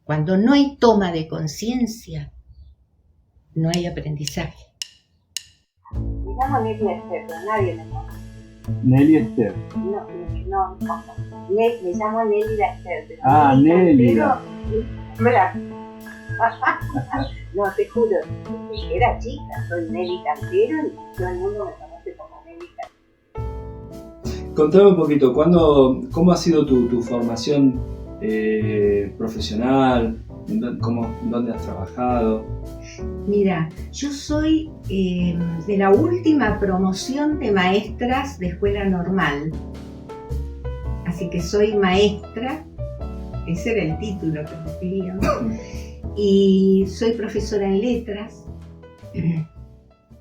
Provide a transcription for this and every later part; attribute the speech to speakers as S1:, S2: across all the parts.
S1: Cuando no hay toma de conciencia, no hay aprendizaje.
S2: Me llamo Nelly Esther, pero nadie me conoce.
S3: Nelly Esther.
S2: No. Me llamo Nelly Esther.
S3: Pero Nelly.
S2: No, te juro, era chica, soy Nelly Cantero y todo el mundo me conoce como Nelly Cantero.
S3: Contame un poquito, ¿cómo ha sido tu formación profesional? ¿Dónde has trabajado?
S1: Mira, yo soy de la última promoción de maestras de escuela normal. Así que soy maestra, ese era el título que me pedían. Y soy profesora en letras.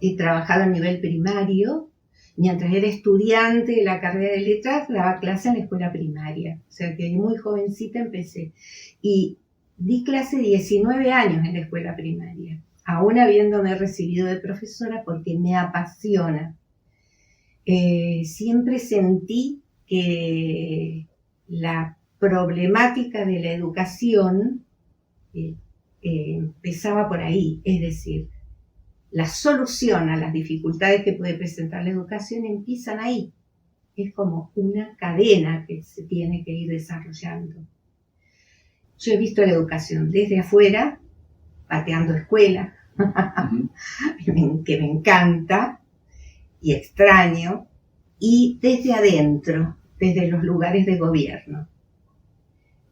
S1: He trabajado a nivel primario. Mientras era estudiante de la carrera de letras, daba clase en la escuela primaria. O sea que muy jovencita empecé. Y di clase 19 años en la escuela primaria, aún habiéndome recibido de profesora, porque me apasiona. Siempre sentí que la problemática de la educación empezaba por ahí, es decir, la solución a las dificultades que puede presentar la educación empiezan ahí. Es como una cadena que se tiene que ir desarrollando. Yo he visto la educación desde afuera, pateando escuela, que me encanta y extraño, y desde adentro, desde los lugares de gobierno.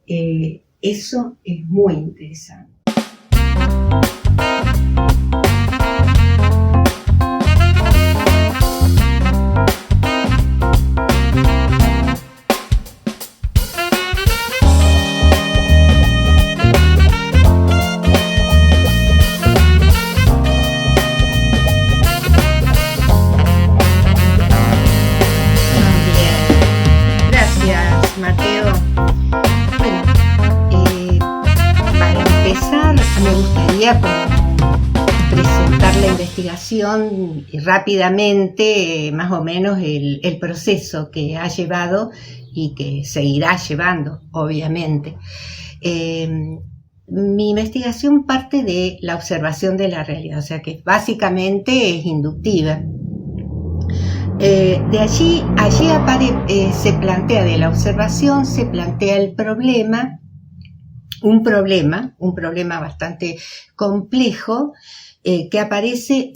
S1: Eso es muy interesante. Presentar la investigación y rápidamente, más o menos, el proceso que ha llevado y que seguirá llevando, obviamente. Mi investigación parte de la observación de la realidad, o sea que básicamente es inductiva. De allí se plantea de la observación, se plantea el problema, un problema bastante complejo que aparece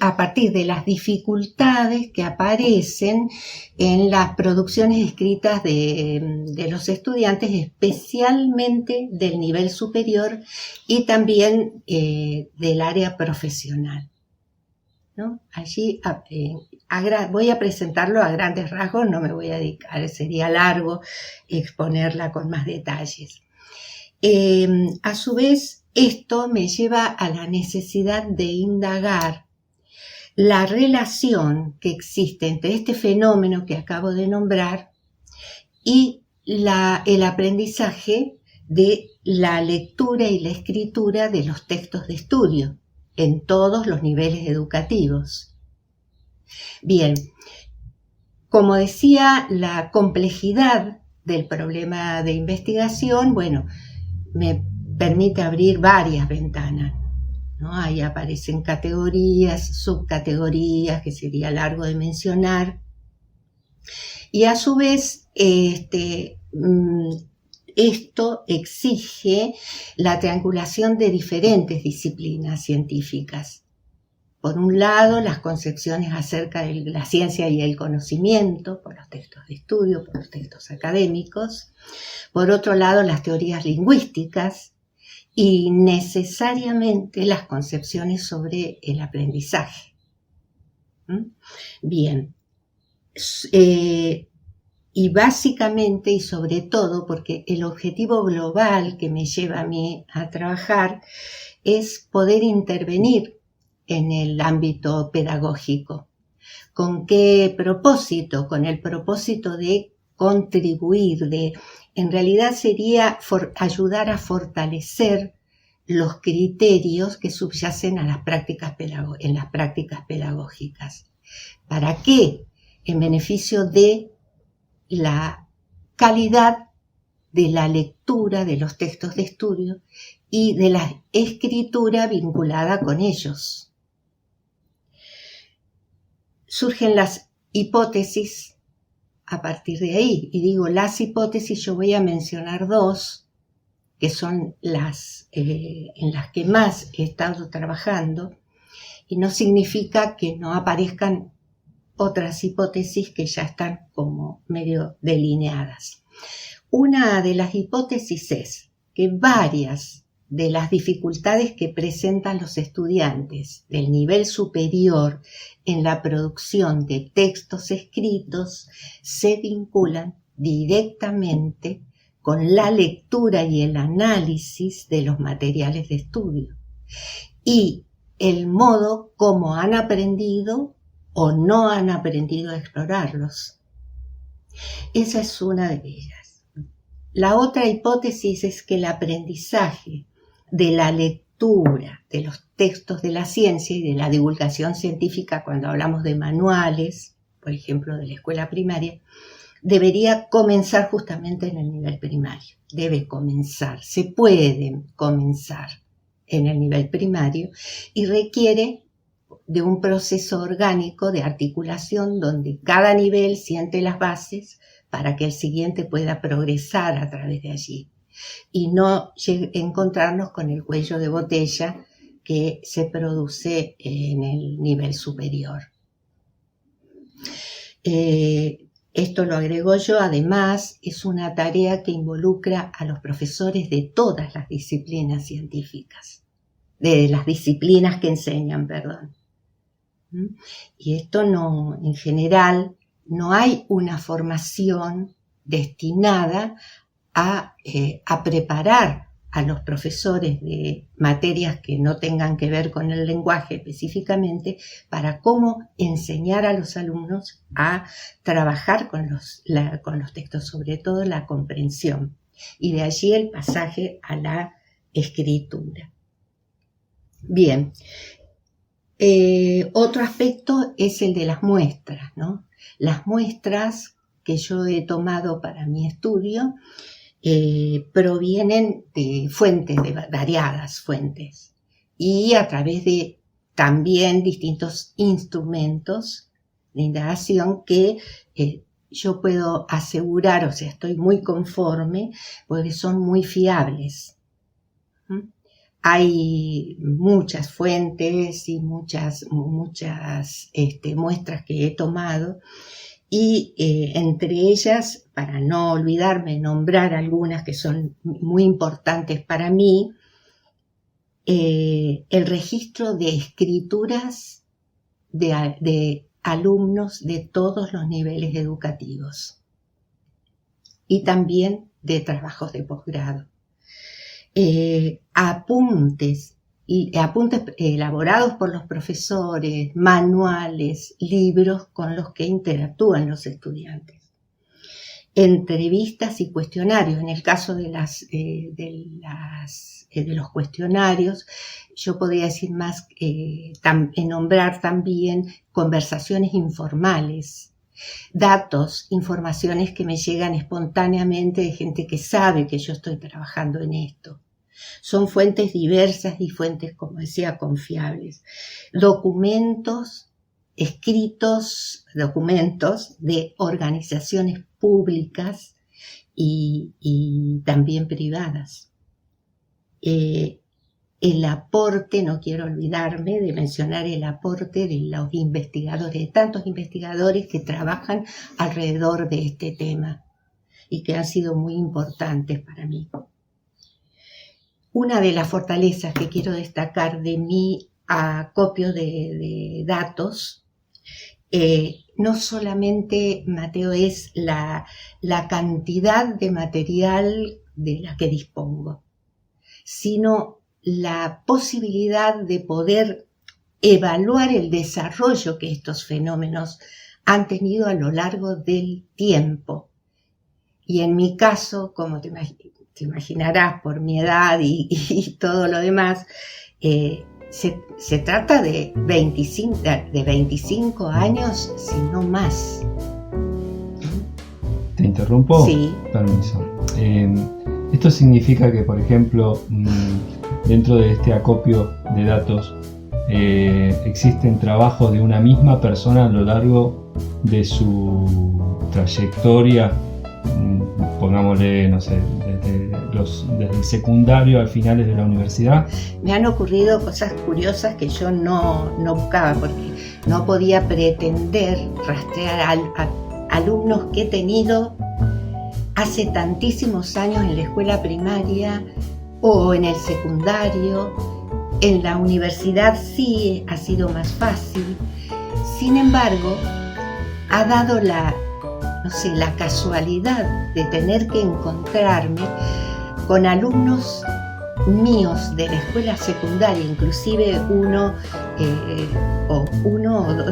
S1: a partir de las dificultades que aparecen en las producciones escritas de los estudiantes, especialmente del nivel superior y también del área profesional, ¿no? Allí voy a presentarlo a grandes rasgos, no me voy a dedicar, sería largo exponerla con más detalles. A su vez, esto me lleva a la necesidad de indagar la relación que existe entre este fenómeno que acabo de nombrar y el aprendizaje de la lectura y la escritura de los textos de estudio en todos los niveles educativos. Bien, como decía, la complejidad del problema de investigación, me permite abrir varias ventanas, ¿no? Ahí aparecen categorías, subcategorías, que sería largo de mencionar. Y a su vez, esto exige la triangulación de diferentes disciplinas científicas. Por un lado, las concepciones acerca de la ciencia y el conocimiento, por los textos de estudio, por los textos académicos. Por otro lado, las teorías lingüísticas y necesariamente las concepciones sobre el aprendizaje. Bien. Y básicamente y sobre todo, porque el objetivo global que me lleva a mí a trabajar es poder intervenir en el ámbito pedagógico. ¿Con qué propósito? Con el propósito de contribuir, en realidad sería ayudar a fortalecer los criterios que subyacen a en las prácticas pedagógicas. ¿Para qué? En beneficio de la calidad de la lectura de los textos de estudio y de la escritura vinculada con ellos. Surgen las hipótesis a partir de ahí, y digo las hipótesis, yo voy a mencionar dos, que son las en las que más he estado trabajando, y no significa que no aparezcan otras hipótesis que ya están como medio delineadas. Una de las hipótesis es que varias de las dificultades que presentan los estudiantes del nivel superior en la producción de textos escritos se vinculan directamente con la lectura y el análisis de los materiales de estudio y el modo como han aprendido o no han aprendido a explorarlos. Esa es una de ellas. La otra hipótesis es que el aprendizaje de la lectura de los textos de la ciencia y de la divulgación científica, cuando hablamos de manuales, por ejemplo, de la escuela primaria, debería comenzar justamente en el nivel primario. Debe comenzar, se puede comenzar en el nivel primario y requiere de un proceso orgánico de articulación donde cada nivel siente las bases para que el siguiente pueda progresar a través de allí y no encontrarnos con el cuello de botella que se produce en el nivel superior. Esto lo agrego yo, además es una tarea que involucra a los profesores de todas las disciplinas científicas, de las disciplinas que enseñan, perdón. Y esto no, en general, no hay una formación destinada a preparar a los profesores de materias que no tengan que ver con el lenguaje específicamente para cómo enseñar a los alumnos a trabajar con los textos, sobre todo la comprensión, y de allí el pasaje a la escritura. Bien, otro aspecto es el de las muestras, ¿no? Las muestras que yo he tomado para mi estudio provienen de fuentes, de variadas fuentes, y a través de también distintos instrumentos de indagación que yo puedo asegurar, o sea, estoy muy conforme, porque son muy fiables. Hay muchas fuentes y muchas muestras que he tomado, y entre ellas, para no olvidarme, nombrar algunas que son muy importantes para mí, el registro de escrituras de alumnos de todos los niveles educativos y también de trabajos de posgrado. Apuntes elaborados por los profesores, manuales, libros con los que interactúan los estudiantes, entrevistas y cuestionarios. En el caso de los cuestionarios, yo podría decir más, nombrar también conversaciones informales, datos, informaciones que me llegan espontáneamente de gente que sabe que yo estoy trabajando en esto. Son fuentes diversas y fuentes, como decía, confiables. Documentos escritos, documentos de organizaciones públicas y también privadas. El aporte, no quiero olvidarme de mencionar el aporte de los investigadores, de tantos investigadores que trabajan alrededor de este tema y que han sido muy importantes para mí. Una de las fortalezas que quiero destacar de mi acopio de datos, no solamente, Mateo, es la cantidad de material de la que dispongo, sino la posibilidad de poder evaluar el desarrollo que estos fenómenos han tenido a lo largo del tiempo. Y en mi caso, como te imaginarás por mi edad y todo lo demás, se trata de 25 años, si no más.
S3: ¿Te interrumpo?
S1: Sí.
S3: Permiso. Esto significa que, por ejemplo, dentro de este acopio de datos, existen trabajos de una misma persona a lo largo de su trayectoria, pongámosle, no sé, desde el secundario al finales de la universidad.
S1: Me han ocurrido cosas curiosas que yo no buscaba, porque no podía pretender rastrear a alumnos que he tenido hace tantísimos años en la escuela primaria o en el secundario. En la universidad sí ha sido más fácil. Sin embargo, ha dado la casualidad de tener que encontrarme con alumnos míos de la escuela secundaria, inclusive uno o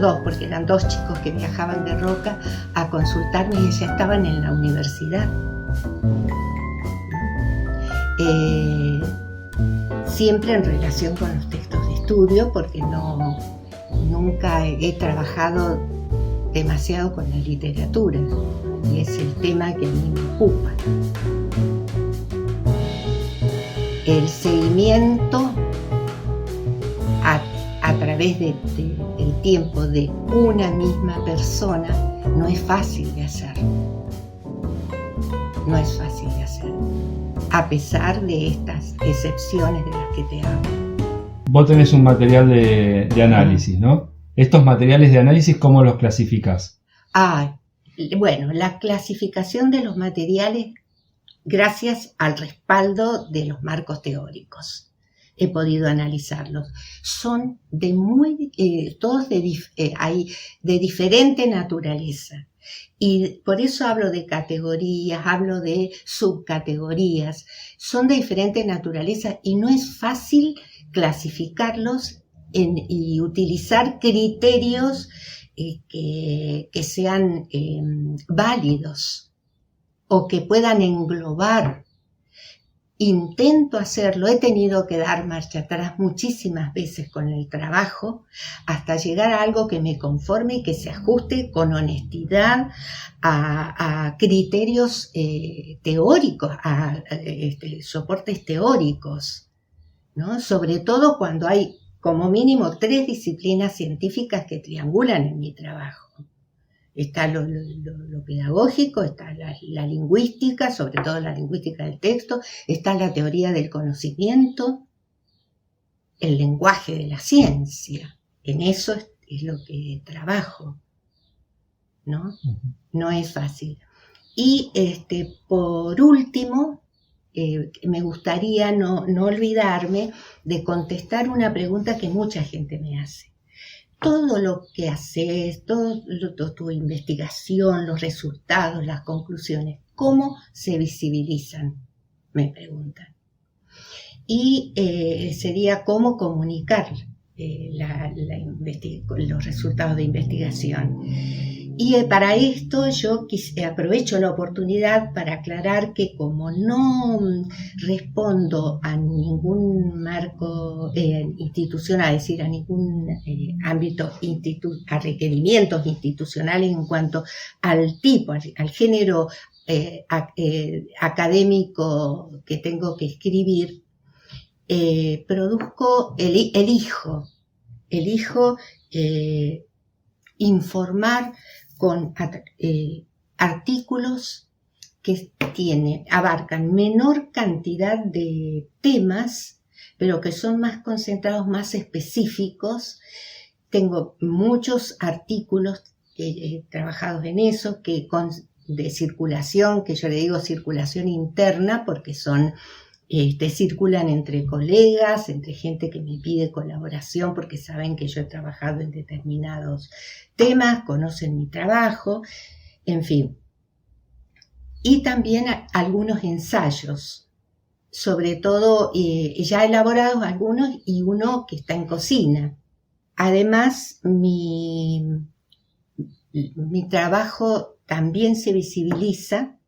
S1: dos, porque eran dos chicos que viajaban de Roca a consultarme y ya estaban en la universidad. Siempre en relación con los textos de estudio, porque nunca he trabajado demasiado con la literatura y es el tema que a mí me ocupa. El seguimiento a través del tiempo de una misma persona no es fácil de hacer. No es fácil de hacer, a pesar de estas excepciones de las que te hablo.
S3: Vos tenés un material de análisis, ¿no? Estos materiales de análisis, ¿cómo los clasificás?
S1: Bueno, la clasificación de los materiales, gracias al respaldo de los marcos teóricos, he podido analizarlos. Son todos de diferente naturaleza. Y por eso hablo de categorías, hablo de subcategorías. Son de diferente naturaleza y no es fácil clasificarlos y utilizar criterios que sean válidos o que puedan englobar. Intento hacerlo, he tenido que dar marcha atrás muchísimas veces con el trabajo hasta llegar a algo que me conforme y que se ajuste con honestidad a criterios teóricos, a soportes teóricos, ¿no? Sobre todo cuando hay como mínimo 3 disciplinas científicas que triangulan en mi trabajo. Está lo pedagógico, está la lingüística, sobre todo la lingüística del texto, está la teoría del conocimiento, el lenguaje de la ciencia. En eso es lo que trabajo, ¿no? No es fácil. Y por último, me gustaría no olvidarme de contestar una pregunta que mucha gente me hace. Todo lo que haces, tu investigación, los resultados, las conclusiones, ¿cómo se visibilizan? Me preguntan. Y sería cómo comunicar los resultados de investigación. Y para esto yo aprovecho la oportunidad para aclarar que como no respondo a ningún marco institucional, es decir, a ningún ámbito, a requerimientos institucionales en cuanto al tipo, al género académico que tengo que escribir, elijo informar con artículos que abarcan menor cantidad de temas, pero que son más concentrados, más específicos. Tengo muchos artículos trabajados en eso, de circulación, que yo le digo circulación interna, porque circulan entre colegas, entre gente que me pide colaboración porque saben que yo he trabajado en determinados temas, conocen mi trabajo, en fin. Y también algunos ensayos, sobre todo ya elaborados algunos y uno que está en cocina. Además, mi trabajo también se visibiliza.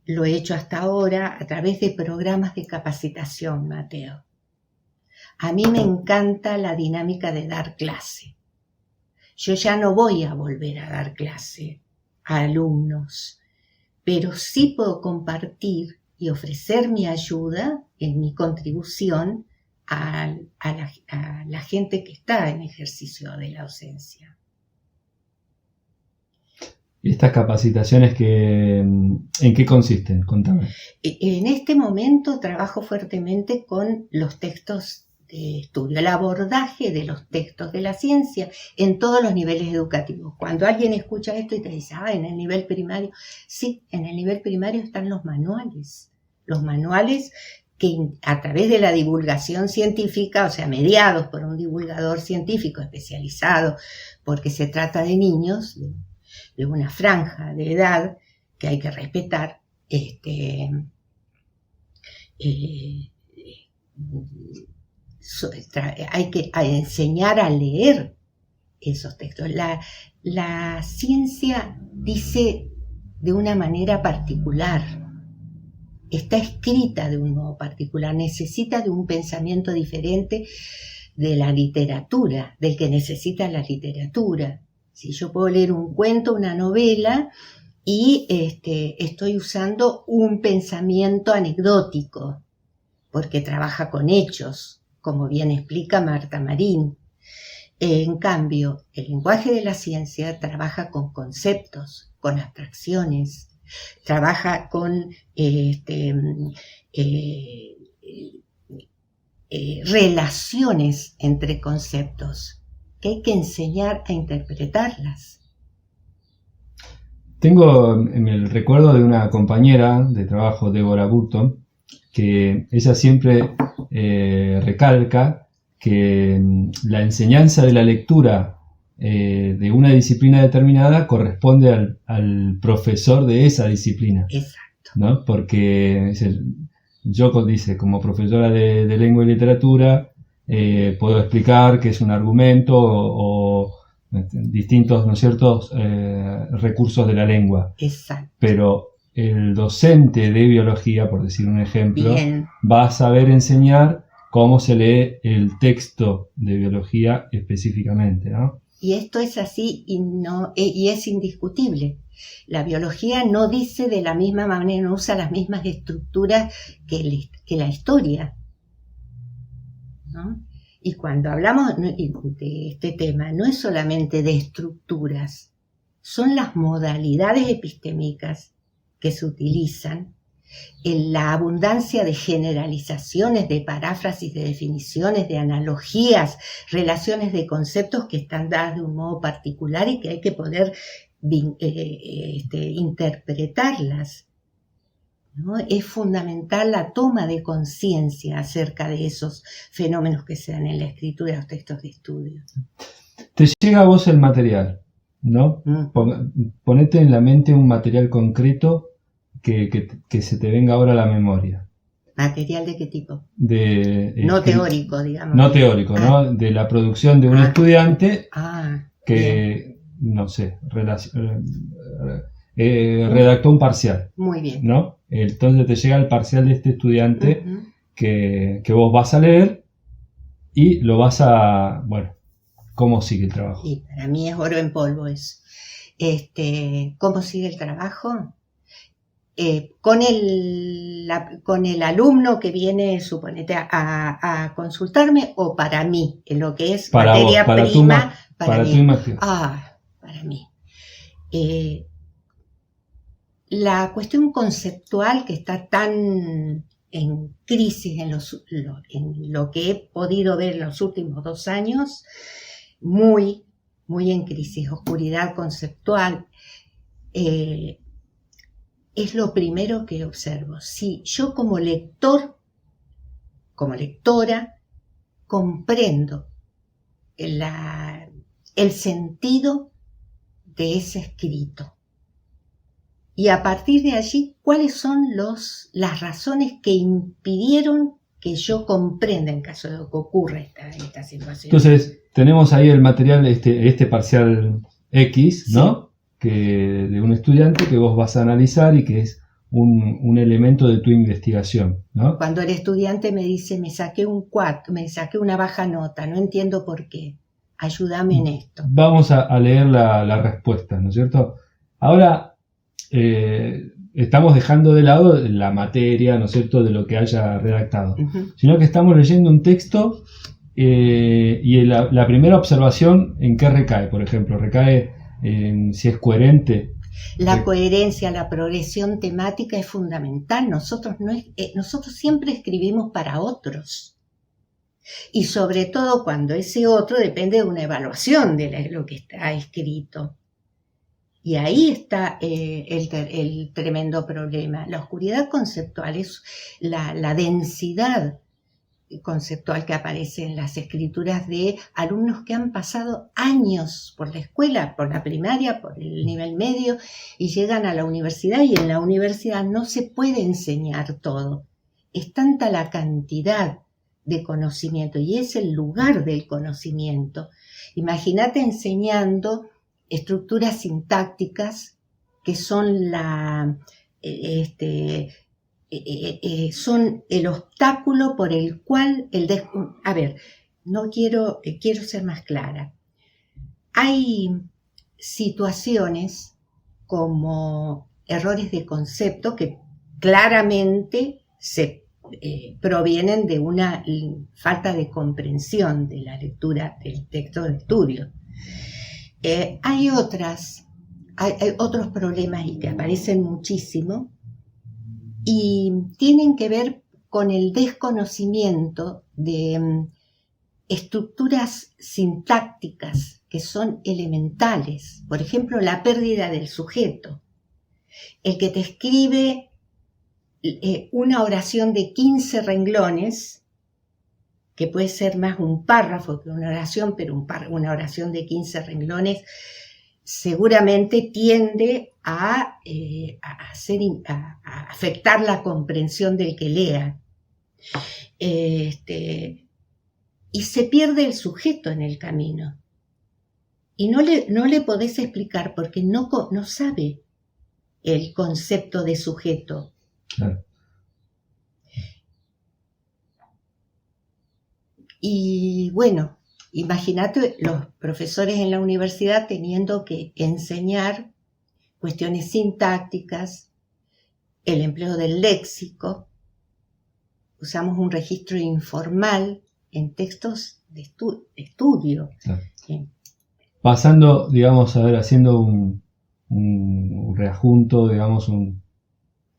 S1: Lo he hecho hasta ahora a través de programas de capacitación, Mateo. A mí me encanta la dinámica de dar clase. Yo ya no voy a volver a dar clase a alumnos pero sí puedo compartir y ofrecer mi ayuda, en mi contribución a la gente que está en ejercicio de la docencia.
S3: ¿Estas capacitaciones en qué consisten? Contame.
S1: En este momento trabajo fuertemente con los textos de estudio, el abordaje de los textos de la ciencia en todos los niveles educativos. Cuando alguien escucha esto y te dice, en el nivel primario, sí, en el nivel primario están los manuales que a través de la divulgación científica, o sea, mediados por un divulgador científico especializado, porque se trata de niños, de una franja de edad que hay que respetar, hay que enseñar a leer esos textos. La ciencia dice de una manera particular, está escrita de un modo particular, necesita de un pensamiento diferente de la literatura, del que necesita la literatura. Si yo puedo leer un cuento, una novela, y estoy usando un pensamiento anecdótico, porque trabaja con hechos, como bien explica Marta Marín. En cambio, el lenguaje de la ciencia trabaja con conceptos, con abstracciones, trabaja con relaciones entre conceptos, que hay que enseñar a interpretarlas.
S3: Tengo en el recuerdo de una compañera de trabajo, Débora Burton, que ella siempre recalca que la enseñanza de la lectura de una disciplina determinada corresponde al profesor de esa disciplina.
S1: Exacto.
S3: ¿No? Porque yo, dice, como profesora de lengua y literatura, puedo explicar qué es un argumento o distintos, ¿no es cierto?, recursos de la lengua.
S1: Exacto.
S3: Pero el docente de biología, por decir un ejemplo,
S1: Bien,
S3: va a saber enseñar cómo se lee el texto de biología específicamente, ¿no?
S1: y esto es así y es indiscutible. La biología no dice de la misma manera, no usa las mismas estructuras que la historia, ¿no? Y cuando hablamos de este tema, no es solamente de estructuras, son las modalidades epistémicas que se utilizan, en la abundancia de generalizaciones, de paráfrasis, de definiciones, de analogías, relaciones de conceptos que están dadas de un modo particular y que hay que poder interpretarlas, ¿no? Es fundamental la toma de conciencia acerca de esos fenómenos que se dan en la escritura de los textos de estudio.
S3: Te llega a vos el material, ¿no? Ponete en la mente un material concreto que se te venga ahora a la memoria.
S1: ¿Material de qué tipo?
S3: No
S1: teórico, digamos.
S3: No teórico, ¿no? De la producción de un estudiante que,
S1: bien.
S3: No sé, redactó un parcial.
S1: Muy bien.
S3: ¿No? Entonces te llega el parcial de este estudiante que vos vas a leer y lo vas a... Bueno, ¿cómo sigue el trabajo?
S1: Y para mí es oro en polvo eso. ¿Cómo sigue el trabajo? Con el alumno que viene, suponete, a consultarme, o para mí, en lo que es
S3: para
S1: materia
S3: vos,
S1: prima,
S3: para
S1: mí.
S3: Para
S1: mí. La cuestión conceptual que está tan en crisis en lo que he podido ver en los últimos 2 años, muy, muy en crisis, oscuridad conceptual, es lo primero que observo. Si yo como lector, como lectora, comprendo el sentido de ese escrito, y a partir de allí, ¿cuáles son las razones que impidieron que yo comprenda en caso de que ocurra esta situación?
S3: Entonces, tenemos ahí el material, este parcial X, ¿no? Sí. De un estudiante que vos vas a analizar y que es un elemento de tu investigación, ¿no?
S1: Cuando el estudiante me dice, me saqué una baja nota, no entiendo por qué, ayúdame en esto.
S3: Vamos a leer la respuesta, ¿no es cierto? Ahora, estamos dejando de lado la materia, ¿no es cierto?, de lo que haya redactado, sino que estamos leyendo un texto y la primera observación, ¿en qué recae? Por ejemplo, recae en si es coherente.
S1: La coherencia, la progresión temática es fundamental. Nosotros siempre escribimos para otros. Y sobre todo cuando ese otro depende de una evaluación de lo que está escrito. Y ahí está el tremendo problema. La oscuridad conceptual es la densidad conceptual que aparece en las escrituras de alumnos que han pasado años por la escuela, por la primaria, por el nivel medio, y llegan a la universidad, y en la universidad no se puede enseñar todo. Es tanta la cantidad de conocimiento y es el lugar del conocimiento. Imagínate enseñando estructuras sintácticas que son son el obstáculo por el cual quiero ser más clara. Hay situaciones como errores de concepto que claramente se provienen de una falta de comprensión de la lectura del texto de estudio. Hay otros problemas y que aparecen muchísimo y tienen que ver con el desconocimiento de estructuras sintácticas que son elementales. Por ejemplo, la pérdida del sujeto. El que te escribe una oración de 15 renglones, que puede ser más un párrafo que una oración, pero una oración de 15 renglones seguramente tiende a afectar la comprensión del que lea. Y se pierde el sujeto en el camino. Y no le podés explicar porque no sabe el concepto de sujeto.
S3: Claro.
S1: Y bueno, imagínate los profesores en la universidad teniendo que enseñar cuestiones sintácticas, el empleo del léxico. Usamos un registro informal en textos de estudio.
S3: Claro. Pasando, digamos, haciendo un reajunto, digamos, un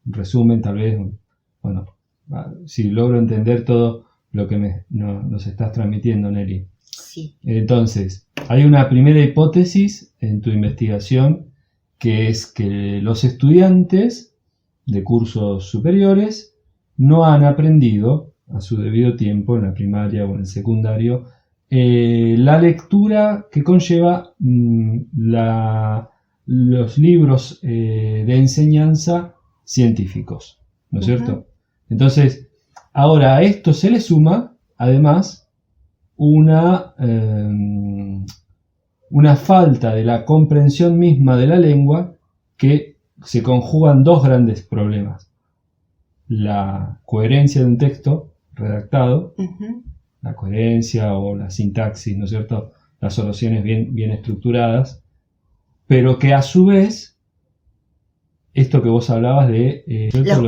S3: resumen, tal vez, si logro entender todo lo que nos estás transmitiendo, Nelly.
S1: Sí.
S3: Entonces, hay una primera hipótesis en tu investigación, que es que los estudiantes de cursos superiores no han aprendido a su debido tiempo, en la primaria o en el secundario, la lectura que conlleva los libros de enseñanza científicos, ¿no es cierto? Entonces, ahora a esto se le suma, además, una falta de la comprensión misma de la lengua, que se conjugan dos grandes problemas: la coherencia de un texto redactado, la coherencia o la sintaxis, ¿no es cierto?, las oraciones bien estructuradas, pero que a su vez, esto que vos hablabas de la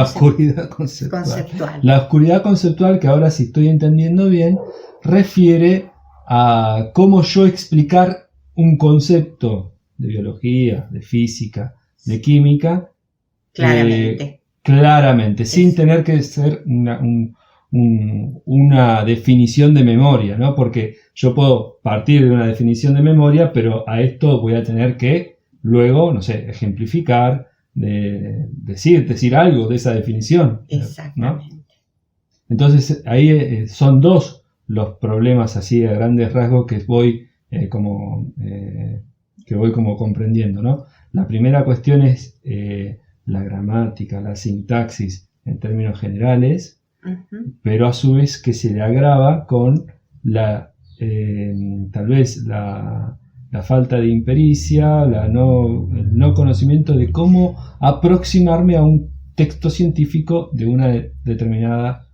S3: oscuridad conceptual. La oscuridad conceptual, que ahora, si estoy entendiendo bien, refiere a cómo yo explicar un concepto de biología, de física, de química, claramente, sin tener que ser una definición de memoria, ¿no? Porque yo puedo partir de una definición de memoria, pero a esto voy a tener que luego, no sé, ejemplificar, decir algo de esa definición.
S1: Exactamente.
S3: ¿No? Entonces, ahí son dos los problemas así a grandes rasgos que voy como comprendiendo, ¿no? La primera cuestión es la gramática, la sintaxis en términos generales, pero a su vez que se le agrava con tal vez la falta de impericia, el no conocimiento de cómo aproximarme a un texto científico de una determinada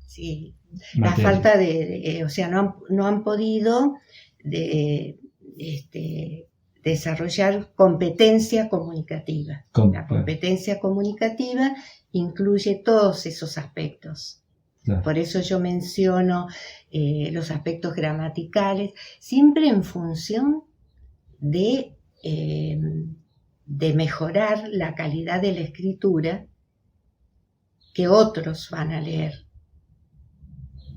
S3: materia.
S1: La falta no han podido desarrollar competencia comunicativa. La competencia comunicativa incluye todos esos aspectos.
S3: Claro.
S1: Por eso yo menciono los aspectos gramaticales, siempre en función de mejorar la calidad de la escritura que otros van a leer.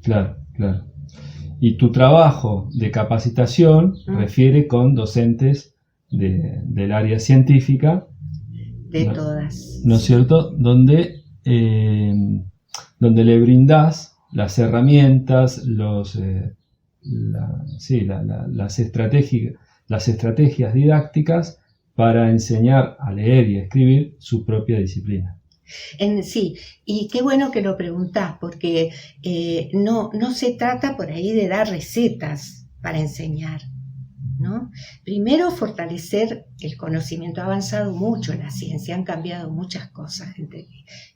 S3: Claro, claro. Y tu trabajo de capacitación refiere con docentes del área científica.
S1: De todas.
S3: ¿No es cierto? Donde le brindás las herramientas, las estrategias didácticas para enseñar a leer y a escribir su propia disciplina.
S1: Sí, y qué bueno que lo preguntás, porque no se trata por ahí de dar recetas para enseñar, ¿no? Primero, fortalecer el conocimiento. Ha avanzado mucho en la ciencia, han cambiado muchas cosas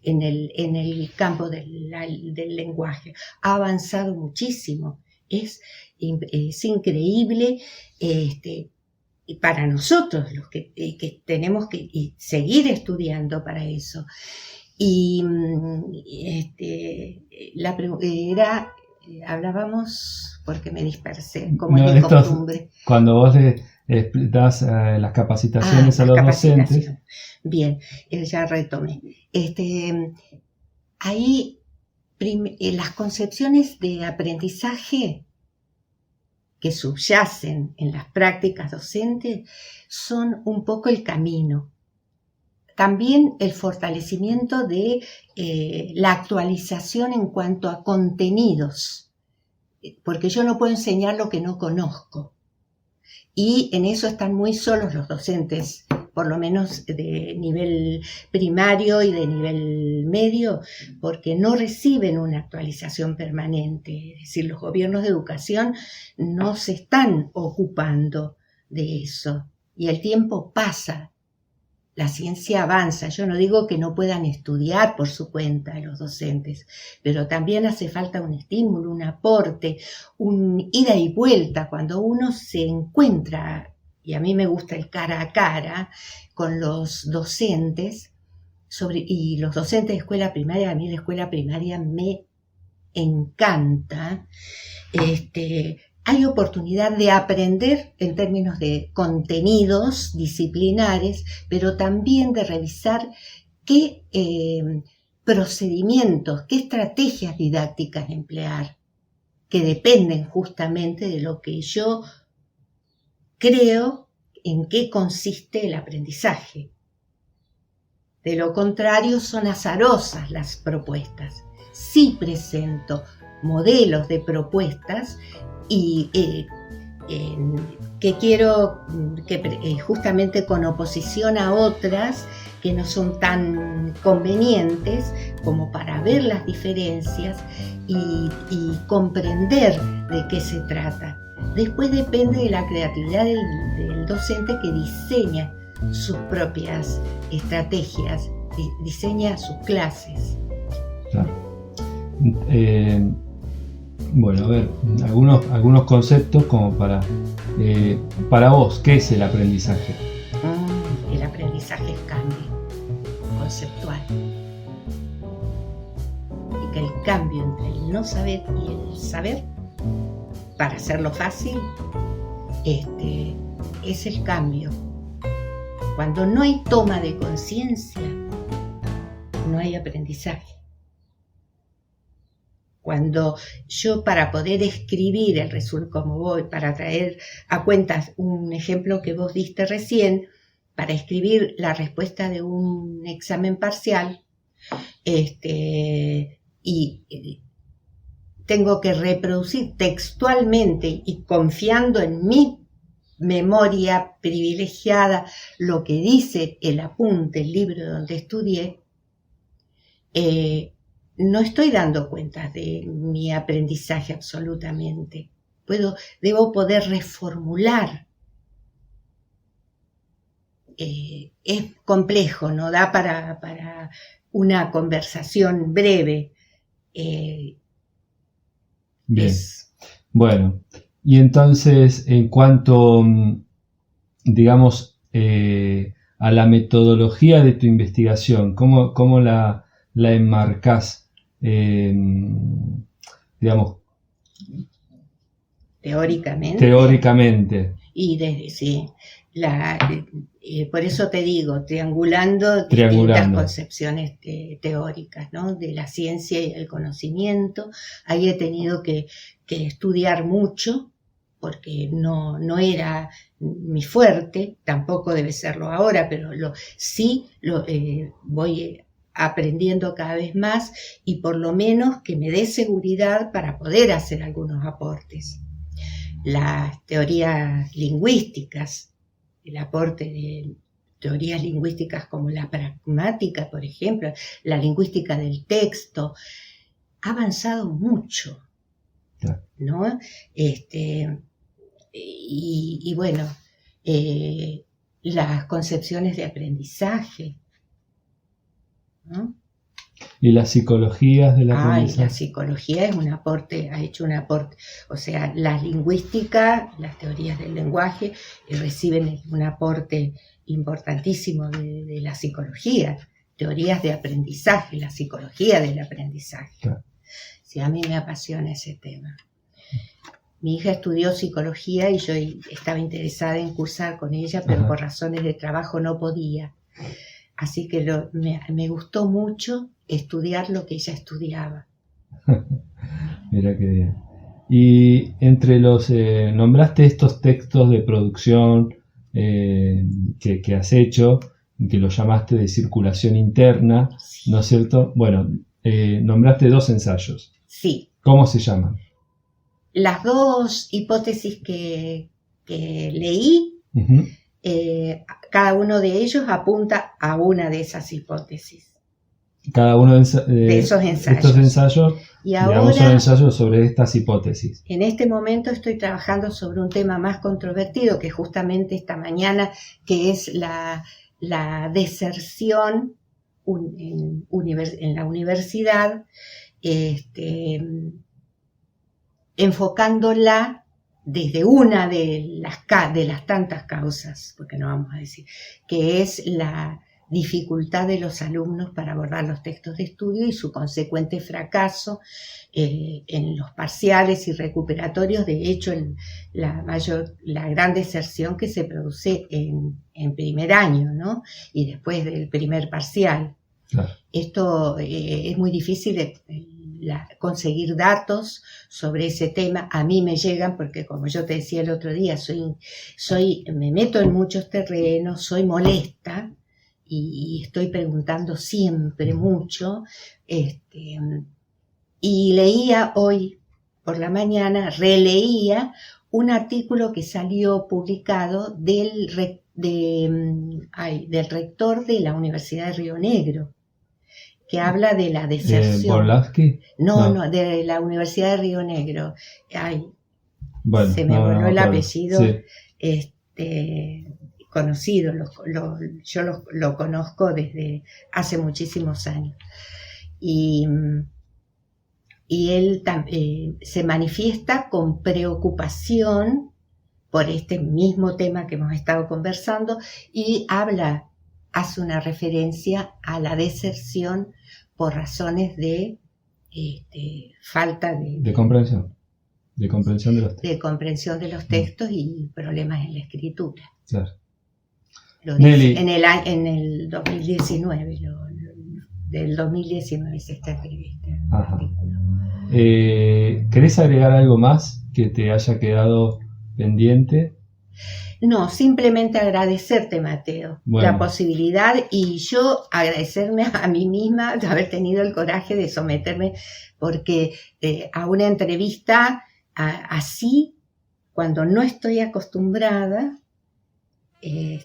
S1: en el campo del lenguaje. Ha avanzado muchísimo. Es increíble para nosotros, los que tenemos que seguir estudiando para eso. Y la pregunta era, hablábamos, porque me dispersé, como es de costumbre.
S3: Cuando vos das las capacitaciones a los docentes.
S1: Bien, ya retomé. Ahí las concepciones de aprendizaje que subyacen en las prácticas docentes son un poco el camino. También el fortalecimiento de la actualización en cuanto a contenidos, porque yo no puedo enseñar lo que no conozco. Y en eso están muy solos los docentes, por lo menos de nivel primario y de nivel medio, porque no reciben una actualización permanente. Es decir, los gobiernos de educación no se están ocupando de eso. Y el tiempo pasa, la ciencia avanza. Yo no digo que no puedan estudiar por su cuenta los docentes, pero también hace falta un estímulo, un aporte, un ida y vuelta cuando uno se encuentra, y a mí me gusta el cara a cara, con los docentes, y los docentes de escuela primaria. A mí la escuela primaria me encanta. Hay oportunidad de aprender en términos de contenidos disciplinares, pero también de revisar qué procedimientos, qué estrategias didácticas emplear, que dependen justamente de lo que yo creo en qué consiste el aprendizaje. De lo contrario, son azarosas las propuestas. Sí presento modelos de propuestas y que quiero que justamente con oposición a otras que no son tan convenientes como para ver las diferencias y comprender de qué se trata. Después depende de la creatividad del docente que diseña sus propias estrategias, diseña sus clases.
S3: Claro. Bueno, a ver, algunos conceptos como para vos, ¿qué es el aprendizaje?
S1: El aprendizaje es cambio conceptual. Y que el cambio entre el no saber y el saber, para hacerlo fácil, es el cambio. Cuando no hay toma de conciencia, no hay aprendizaje. Cuando yo, para poder escribir el resumen, como voy, para traer a cuentas un ejemplo que vos diste recién, para escribir la respuesta de un examen parcial, y tengo que reproducir textualmente y confiando en mi memoria privilegiada lo que dice el apunte, el libro donde estudié, no estoy dando cuenta de mi aprendizaje absolutamente. Debo poder reformular. Es complejo, no da para una conversación breve.
S3: Bien. Bueno, y entonces en cuanto digamos, a la metodología de tu investigación? ¿Cómo la enmarcás, digamos,
S1: teóricamente? Y sí, por eso te digo, triangulando distintas concepciones teóricas, ¿no? De la ciencia y el conocimiento. Ahí he tenido que estudiar mucho, porque no era mi fuerte, tampoco debe serlo ahora, pero voy aprendiendo cada vez más, y por lo menos que me dé seguridad para poder hacer algunos aportes. Las teorías lingüísticas, el aporte de teorías lingüísticas como la pragmática, por ejemplo, la lingüística del texto, ha avanzado mucho, ¿no? Y bueno, las concepciones de aprendizaje, ¿no?
S3: ¿Y las psicologías del aprendizaje?
S1: La psicología es un aporte, ha hecho un aporte. O sea, la lingüística, las teorías del lenguaje reciben un aporte importantísimo de la psicología. Teorías de aprendizaje, la psicología del aprendizaje.
S3: Claro.
S1: Sí, a mí me apasiona ese tema. Mi hija estudió psicología y yo estaba interesada en cursar con ella, pero por razones de trabajo no podía. Así que me gustó mucho estudiar lo que ella estudiaba.
S3: Mira qué bien. Y entre nombraste estos textos de producción que has hecho, que los llamaste de circulación interna, sí, ¿no es cierto? Bueno, nombraste 2 ensayos.
S1: Sí.
S3: ¿Cómo se llaman?
S1: Las 2 hipótesis que leí, cada uno de ellos apunta a una de esas hipótesis.
S3: Cada uno de
S1: esos ensayos.
S3: Estos ensayos,
S1: y ahora,
S3: son ensayos sobre estas hipótesis.
S1: En este momento estoy trabajando sobre un tema más controvertido, que justamente esta mañana, que es la deserción en la universidad, enfocándola desde una de las tantas causas, porque no vamos a decir, que es la dificultad de los alumnos para abordar los textos de estudio y su consecuente fracaso en los parciales y recuperatorios. De hecho, la gran deserción que se produce en primer año, ¿no? Y después del primer parcial.
S3: Claro.
S1: Esto es muy difícil conseguir datos sobre ese tema. A mí me llegan porque, como yo te decía el otro día, me meto en muchos terrenos, soy molesta y estoy preguntando siempre mucho. Y leía hoy por la mañana, releía un artículo que salió publicado del rector de la Universidad de Río Negro, que habla de la deserción.
S3: ¿Borlaski?
S1: No, de la Universidad de Río Negro.
S3: Bueno,
S1: se me voló el apellido.
S3: Sí.
S1: Conocido, yo lo conozco desde hace muchísimos años. Y él se manifiesta con preocupación por este mismo tema que hemos estado conversando, y hace una referencia a la deserción por razones de falta de comprensión.
S3: De comprensión de los textos.
S1: De comprensión de los textos y problemas en la escritura.
S3: Claro.
S1: Nelly, en el 2019, del 2019 es esta entrevista.
S3: ¿Querés agregar algo más que te haya quedado pendiente?
S1: No, simplemente agradecerte, Mateo, la posibilidad, y yo agradecerme a mí misma de haber tenido el coraje de someterme, porque a una entrevista así, cuando no estoy acostumbrada, y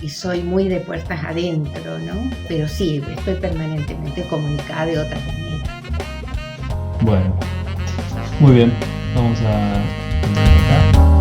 S1: soy muy de puertas adentro, ¿no? Pero sí, estoy permanentemente comunicada de otra manera.
S3: Bueno, muy bien, vamos a terminar acá.